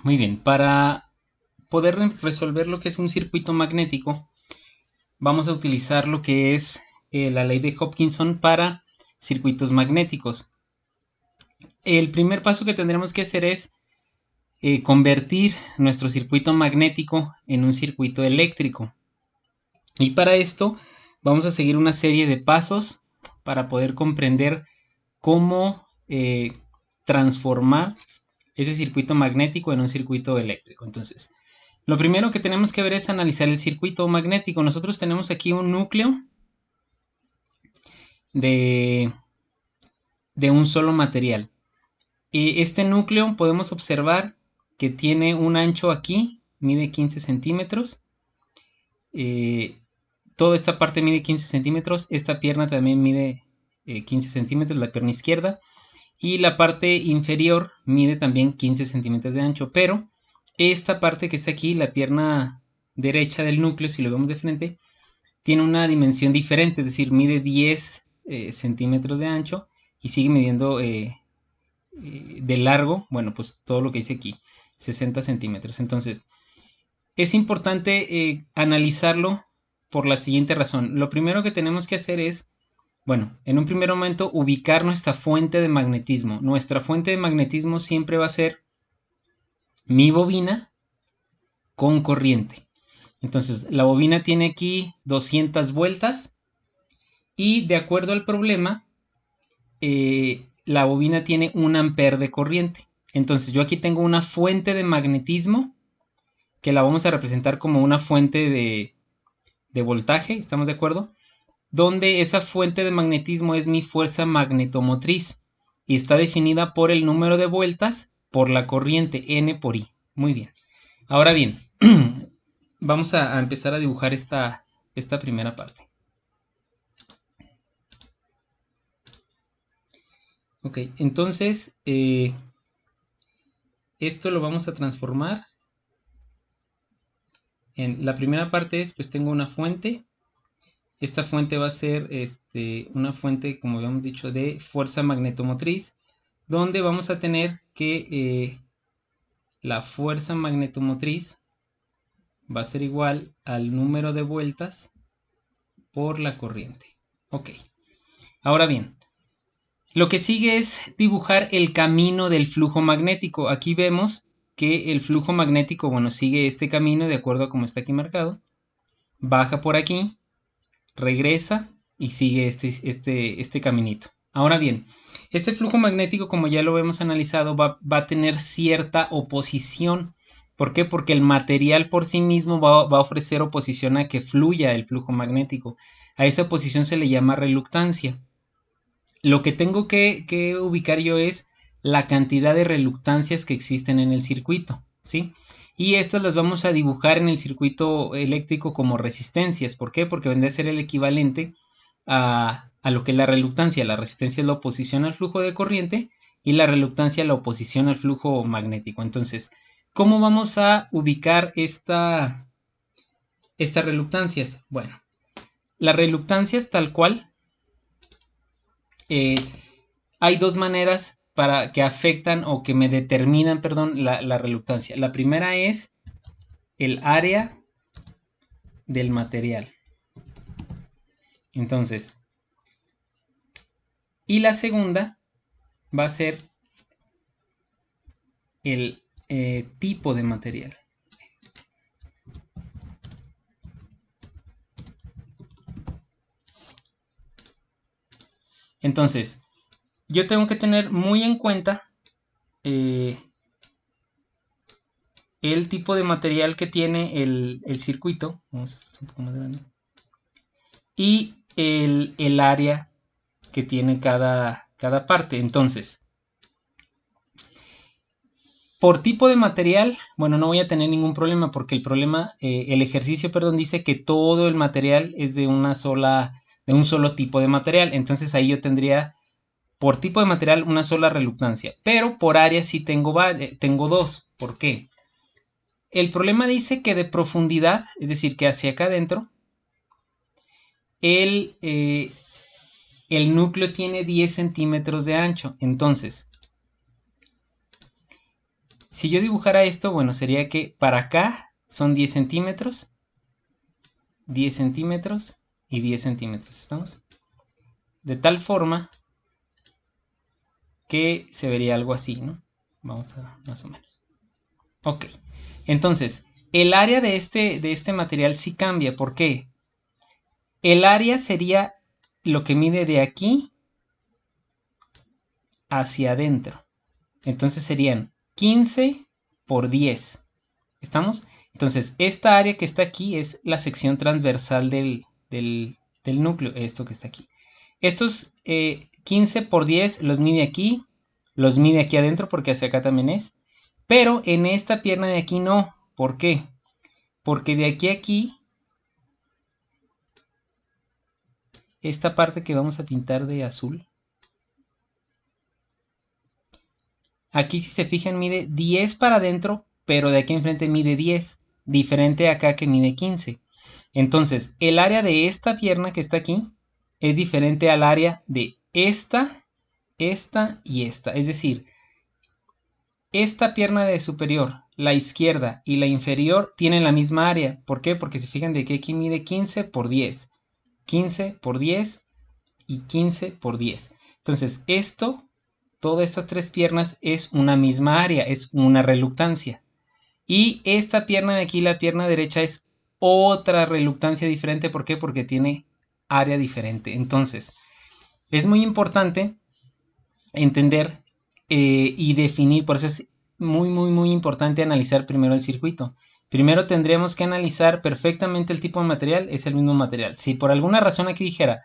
Muy bien, para poder resolver lo que es un circuito magnético, vamos a utilizar lo que es la ley de Hopkinson para circuitos magnéticos. El primer paso que tendremos que hacer es convertir nuestro circuito magnético en un circuito eléctrico. Y para esto vamos a seguir una serie de pasos para poder comprender cómo transformar ese circuito magnético en un circuito eléctrico. Entonces, lo primero que tenemos que ver es analizar el circuito magnético. Nosotros tenemos aquí un núcleo de, de un solo material. Y este núcleo podemos observar que tiene un ancho aquí, mide 15 centímetros. Eh, Toda esta parte mide 15 centímetros. Esta pierna también mide 15 centímetros, la pierna izquierda. Y la parte inferior mide también 15 centímetros de ancho. Pero esta parte que está aquí, la pierna derecha del núcleo, si lo vemos de frente, tiene una dimensión diferente, es decir, mide 10 centímetros de ancho y sigue midiendo de largo, bueno, pues todo lo que dice aquí, 60 centímetros. Entonces, es importante analizarlo por la siguiente razón. Lo primero que tenemos que hacer es, bueno, en un primer momento ubicar nuestra fuente de magnetismo. Nuestra fuente de magnetismo siempre va a ser mi bobina con corriente. Entonces, la bobina tiene aquí 200 vueltas y de acuerdo al problema, la bobina tiene 1 amper de corriente. Entonces, yo aquí tengo una fuente de magnetismo que la vamos a representar como una fuente de voltaje, ¿estamos de acuerdo? Donde esa fuente de magnetismo es mi fuerza magnetomotriz y está definida por el número de vueltas por la corriente N por I. Muy bien. Ahora bien, vamos a empezar a dibujar esta primera parte. Ok, entonces esto lo vamos a transformar en la primera parte es, pues tengo una fuente. Esta fuente va a ser una fuente, como habíamos dicho, de fuerza magnetomotriz, donde vamos a tener que la fuerza magnetomotriz va a ser igual al número de vueltas por la corriente. Ok, ahora bien, lo que sigue es dibujar el camino del flujo magnético. Aquí vemos que el flujo magnético, bueno, sigue este camino de acuerdo a como está aquí marcado. Baja por aquí, regresa y sigue este caminito. Ahora bien, este flujo magnético, como ya lo hemos analizado, va a tener cierta oposición. ¿Por qué? Porque el material por sí mismo va a ofrecer oposición a que fluya el flujo magnético. A esa oposición se le llama reluctancia. Lo que tengo que ubicar yo es la cantidad de reluctancias que existen en el circuito, ¿sí? Y estas las vamos a dibujar en el circuito eléctrico como resistencias. ¿Por qué? Porque vendría a ser el equivalente a lo que es la reluctancia. La resistencia es la oposición al flujo de corriente y la reluctancia la oposición al flujo magnético. Entonces, ¿cómo vamos a ubicar estas reluctancias? Bueno, las reluctancias tal cual eh, hay dos maneras para que afectan o que me determinan, perdón, la reluctancia. La primera es el área del material. Entonces, y la segunda va a ser el tipo de material. Entonces, yo tengo que tener muy en cuenta el tipo de material que tiene el circuito. Vamos a hacer un poco más grande. Y el área que tiene cada parte. Entonces, por tipo de material, bueno, no voy a tener ningún problema porque el ejercicio, perdón, dice que todo el material es de un solo tipo de material. Entonces ahí yo tendría por tipo de material una sola reluctancia. Pero por área sí tengo dos. ¿Por qué? El problema dice que de profundidad, es decir, que hacia acá adentro, el, eh, el núcleo tiene 10 centímetros de ancho. Entonces, Si yo dibujara esto, bueno, sería que para acá son 10 centímetros, 10 centímetros y 10 centímetros, ¿estamos? De tal forma que se vería algo así, ¿no? Vamos a más o menos. Ok, entonces, el área de este material sí cambia. ¿Por qué? El área sería lo que mide de aquí hacia adentro. Entonces serían 15 por 10. ¿Estamos? Entonces, esta área que está aquí es la sección transversal del núcleo, esto que está aquí. Estos 15 por 10 los mide aquí adentro porque hacia acá también es. Pero en esta pierna de aquí no. ¿Por qué? Porque de aquí a aquí, esta parte que vamos a pintar de azul, aquí si se fijan mide 10 para adentro, pero de aquí enfrente mide 10, diferente acá que mide 15. Entonces, el área de esta pierna que está aquí es diferente al área de esta y esta. Es decir, esta pierna de superior, la izquierda y la inferior tienen la misma área. ¿Por qué? Porque se fijan de que aquí mide 15 por 10. 15 por 10 y 15 por 10. Entonces, todas estas tres piernas es una misma área, es una reluctancia. Y esta pierna de aquí, la pierna derecha, es otra reluctancia diferente. ¿Por qué? Porque tiene área diferente. Entonces, es muy importante entender y definir, por eso es muy importante analizar primero el circuito. Primero tendríamos que analizar perfectamente el tipo de material, es el mismo material. Si por alguna razón aquí dijera,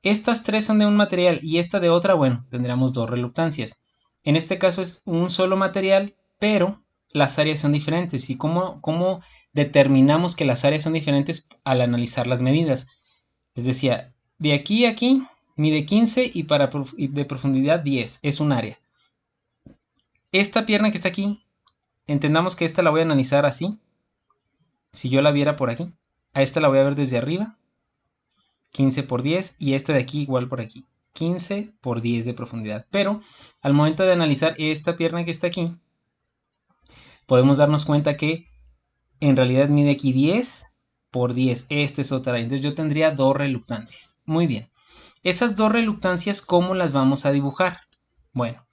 estas tres son de un material y esta de otra, bueno, tendríamos dos reluctancias. En este caso es un solo material, pero las áreas son diferentes. ¿Y cómo determinamos que las áreas son diferentes al analizar las medidas? Les decía, de aquí a aquí mide 15 y de profundidad 10, es un área. Esta pierna que está aquí, entendamos que esta la voy a analizar así. Si yo la viera por aquí, a esta la voy a ver desde arriba, 15 por 10, y esta de aquí igual por aquí, 15 por 10 de profundidad. Pero al momento de analizar esta pierna que está aquí, podemos darnos cuenta que en realidad mide aquí 10 por 10. Esta es otra. Entonces yo tendría dos reluctancias. Muy bien. Esas dos reluctancias, ¿cómo las vamos a dibujar? Bueno,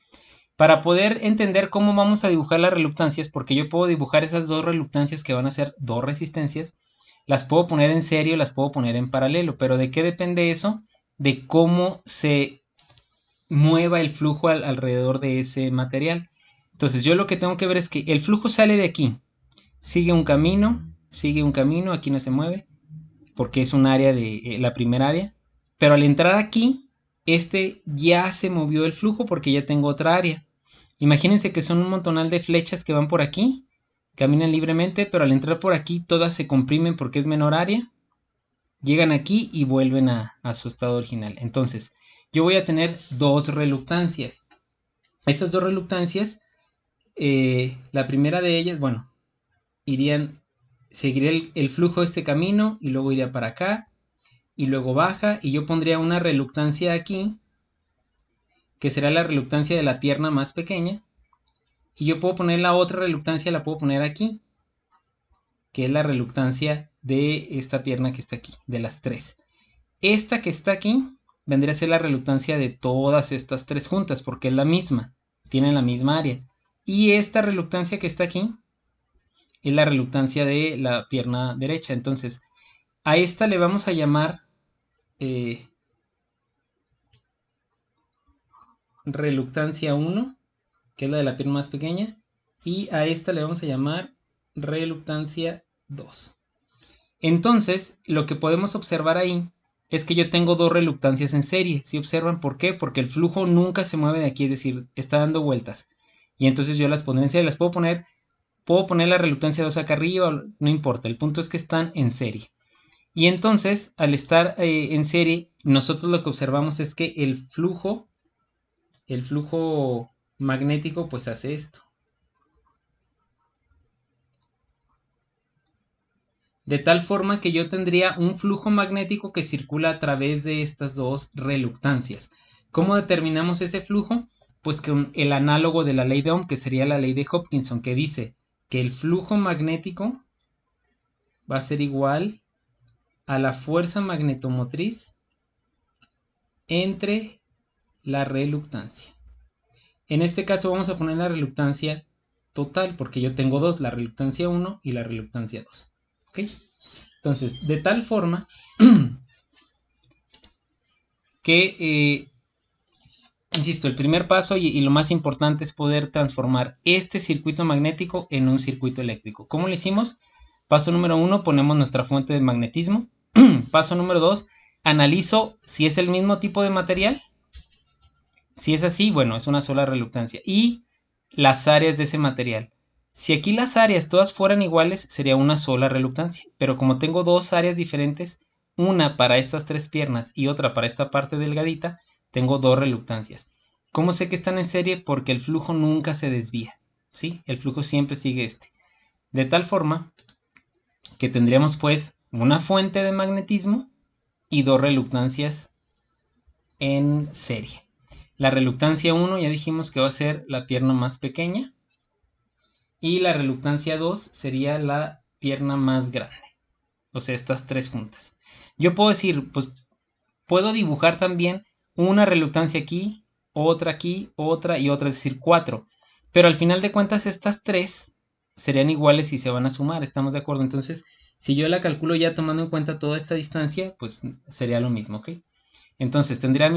para poder entender cómo vamos a dibujar las reluctancias, porque yo puedo dibujar esas dos reluctancias que van a ser dos resistencias, las puedo poner en serie o las puedo poner en paralelo. ¿Pero de qué depende eso? De cómo se mueva el flujo alrededor de ese material. Entonces yo lo que tengo que ver es que el flujo sale de aquí, sigue un camino, aquí no se mueve, porque es un área de la primera área, pero al entrar aquí, ya se movió el flujo porque ya tengo otra área. Imagínense que son un montonal de flechas que van por aquí, caminan libremente, pero al entrar por aquí todas se comprimen porque es menor área, llegan aquí y vuelven a su estado original. Entonces, yo voy a tener dos reluctancias. Estas dos reluctancias, la primera de ellas, bueno, seguiría el flujo de este camino y luego iría para acá y luego baja, y yo pondría una reluctancia aquí, que será la reluctancia de la pierna más pequeña, y yo puedo poner la otra reluctancia, la puedo poner aquí, que es la reluctancia de esta pierna que está aquí, de las tres. Esta que está aquí vendría a ser la reluctancia de todas estas tres juntas, porque es la misma, tienen la misma área. Y esta reluctancia que está aquí es la reluctancia de la pierna derecha. Entonces, a esta le vamos a llamar reluctancia 1, que es la de la pierna más pequeña, y a esta le vamos a llamar reluctancia 2. Entonces, lo que podemos observar ahí es que yo tengo dos reluctancias en serie. ¿Sí observan por qué? Porque el flujo nunca se mueve de aquí, es decir, está dando vueltas. Y entonces yo las pondré en serie, puedo poner la reluctancia 2 acá arriba, no importa, el punto es que están en serie. Y entonces, al estar en serie, nosotros lo que observamos es que el flujo magnético pues hace esto. De tal forma que yo tendría un flujo magnético que circula a través de estas dos reluctancias. ¿Cómo determinamos ese flujo? pues con el análogo de la ley de Ohm, que sería la ley de Hopkinson, que dice que el flujo magnético va a ser igual a la fuerza magnetomotriz entre la reluctancia. En este caso vamos a poner la reluctancia total, porque yo tengo dos, la reluctancia 1 y la reluctancia 2. ¿Ok? Entonces, de tal forma que, insisto, el primer paso y lo más importante es poder transformar este circuito magnético en un circuito eléctrico. ¿Cómo lo hicimos? Paso número 1, ponemos nuestra fuente de magnetismo. Paso número 2, analizo si es el mismo tipo de material. Si es así, bueno, es una sola reluctancia. Y las áreas de ese material. Si aquí las áreas todas fueran iguales, sería una sola reluctancia. Pero como tengo dos áreas diferentes, una para estas tres piernas y otra para esta parte delgadita, tengo dos reluctancias. ¿Cómo sé que están en serie? Porque el flujo nunca se desvía, ¿sí? El flujo siempre sigue este. De tal forma que tendríamos pues una fuente de magnetismo y dos reluctancias en serie. La reluctancia 1 ya dijimos que va a ser la pierna más pequeña. Y la reluctancia 2 sería la pierna más grande. O sea, estas tres juntas. Yo puedo decir, pues puedo dibujar también una reluctancia aquí, otra y otra, es decir, 4. Pero al final de cuentas estas tres serían iguales y se van a sumar, ¿estamos de acuerdo? Entonces, si yo la calculo ya tomando en cuenta toda esta distancia, pues sería lo mismo, ¿ok? Entonces tendría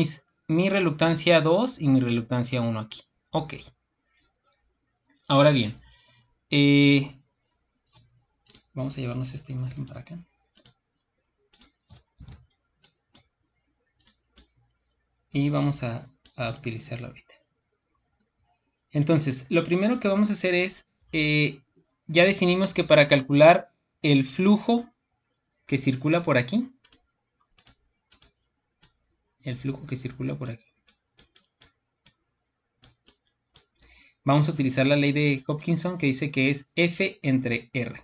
mi reluctancia 2 y mi reluctancia 1 aquí. Ok. Ahora bien, vamos a llevarnos esta imagen para acá. Y vamos a utilizarla ahorita. Entonces, lo primero que vamos a hacer es, ya definimos que para calcular el flujo que circula por aquí, vamos a utilizar la ley de Hopkinson que dice que es F entre R.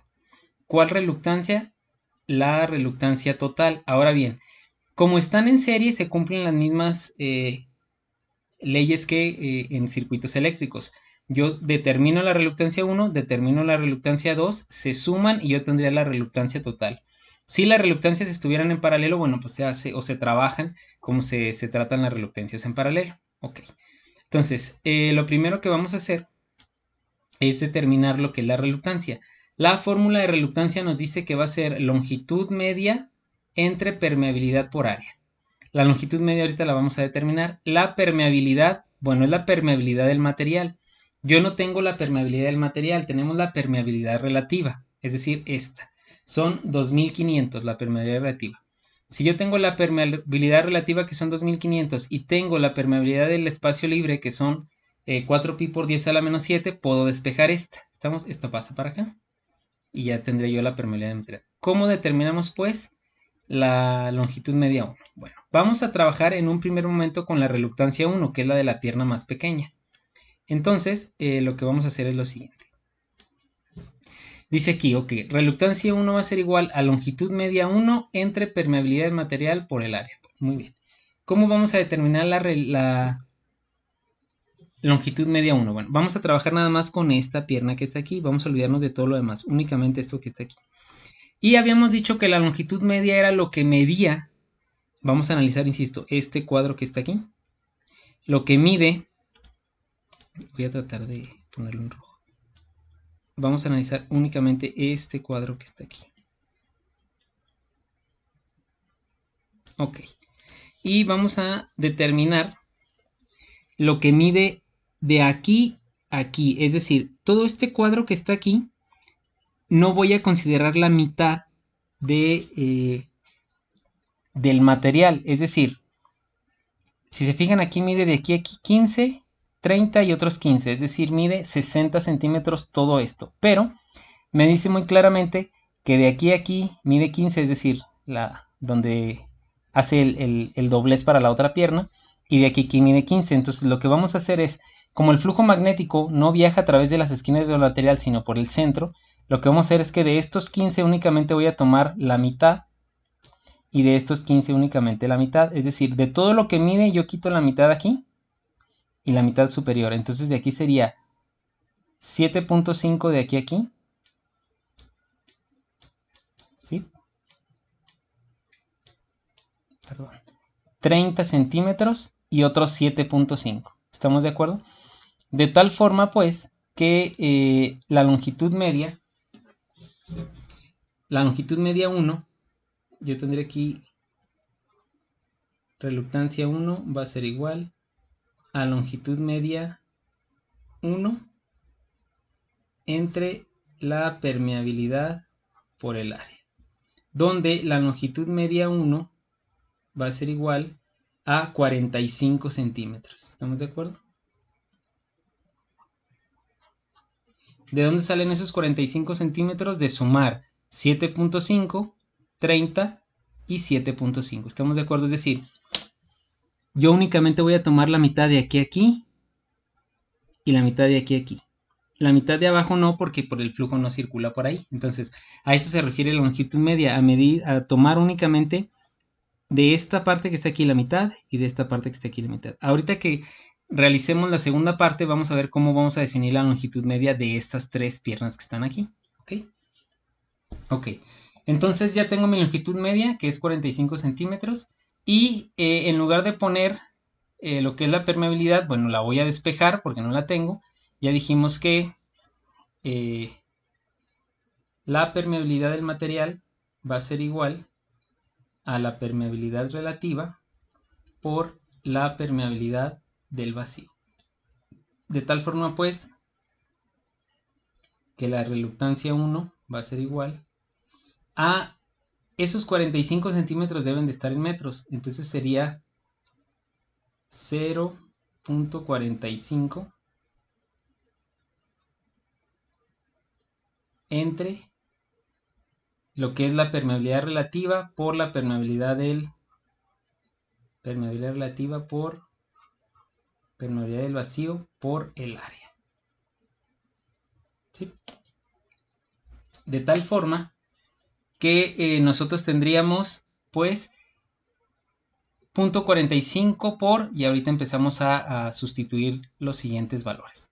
¿Cuál reluctancia? La reluctancia total. Ahora bien, como están en serie, se cumplen las mismas leyes que en circuitos eléctricos. Yo determino la reluctancia 1, determino la reluctancia 2, se suman y yo tendría la reluctancia total. Si las reluctancias estuvieran en paralelo, bueno, pues se hace o se trabajan como se tratan las reluctancias en paralelo. Ok. Entonces, lo primero que vamos a hacer es determinar lo que es la reluctancia. La fórmula de reluctancia nos dice que va a ser longitud media entre permeabilidad por área. La longitud media ahorita la vamos a determinar. La permeabilidad, bueno, es la permeabilidad del material. Yo no tengo la permeabilidad del material, tenemos la permeabilidad relativa, es decir, esta. Son 2500 la permeabilidad relativa. Si yo tengo la permeabilidad relativa que son 2500 y tengo la permeabilidad del espacio libre que son 4pi por 10 a la menos 7, puedo despejar esta. Esta pasa para acá y ya tendré yo la permeabilidad del material. ¿Cómo determinamos pues la longitud media 1? Bueno, vamos a trabajar en un primer momento con la reluctancia 1, que es la de la pierna más pequeña. Entonces, lo que vamos a hacer es lo siguiente. Dice aquí, ok, reluctancia 1 va a ser igual a longitud media 1 entre permeabilidad del material por el área. Muy bien. ¿Cómo vamos a determinar la longitud media 1? Bueno, vamos a trabajar nada más con esta pierna que está aquí. Vamos a olvidarnos de todo lo demás, únicamente esto que está aquí. Y habíamos dicho que la longitud media era lo que medía. Vamos a analizar, insisto, este cuadro que está aquí. Lo que mide, voy a tratar de ponerlo en rojo. Vamos a analizar únicamente este cuadro que está aquí. Ok. Y vamos a determinar lo que mide de aquí a aquí. Es decir, todo este cuadro que está aquí, no voy a considerar la mitad de, del material. Es decir, si se fijan aquí mide de aquí a aquí 15, 30 y otros 15. Es decir, mide 60 centímetros todo esto. Pero me dice muy claramente que de aquí a aquí mide 15, es decir, donde hace el doblez para la otra pierna, y de aquí a aquí mide 15. Entonces lo que vamos a hacer es, como el flujo magnético no viaja a través de las esquinas del material, sino por el centro, lo que vamos a hacer es que de estos 15 únicamente voy a tomar la mitad, y de estos 15 únicamente la mitad. Es decir, de todo lo que mide yo quito la mitad aquí, y la mitad superior. Entonces de aquí sería 7.5 de aquí a aquí. ¿Sí? Perdón. 30 centímetros y otros 7.5. ¿Estamos de acuerdo? De tal forma, pues, que la longitud media 1, yo tendré aquí reluctancia 1 va a ser igual a longitud media 1 entre la permeabilidad por el área, donde la longitud media 1 va a ser igual a 45 centímetros. ¿Estamos de acuerdo? ¿De dónde salen esos 45 centímetros? De sumar 7.5, 30 y 7.5. ¿Estamos de acuerdo? Es decir, yo únicamente voy a tomar la mitad de aquí a aquí y la mitad de aquí a aquí. La mitad de abajo no, porque por el flujo no circula por ahí. Entonces, a eso se refiere la longitud media, a tomar únicamente de esta parte que está aquí la mitad y de esta parte que está aquí la mitad. Ahorita que realicemos la segunda parte, vamos a ver cómo vamos a definir la longitud media de estas tres piernas que están aquí. ¿Ok? Ok. Entonces ya tengo mi longitud media, que es 45 centímetros. Y en lugar de poner lo que es la permeabilidad, bueno, la voy a despejar porque no la tengo. Ya dijimos que la permeabilidad del material va a ser igual a la permeabilidad relativa por la permeabilidad del vacío. De tal forma, pues, que la reluctancia 1 va a ser igual a esos 45 centímetros deben de estar en metros. Entonces sería 0.45 entre lo que es la permeabilidad relativa por la permeabilidad relativa por permeabilidad del vacío por el área. ¿Sí? De tal forma que nosotros tendríamos pues 0.45 por, y ahorita empezamos a sustituir los siguientes valores.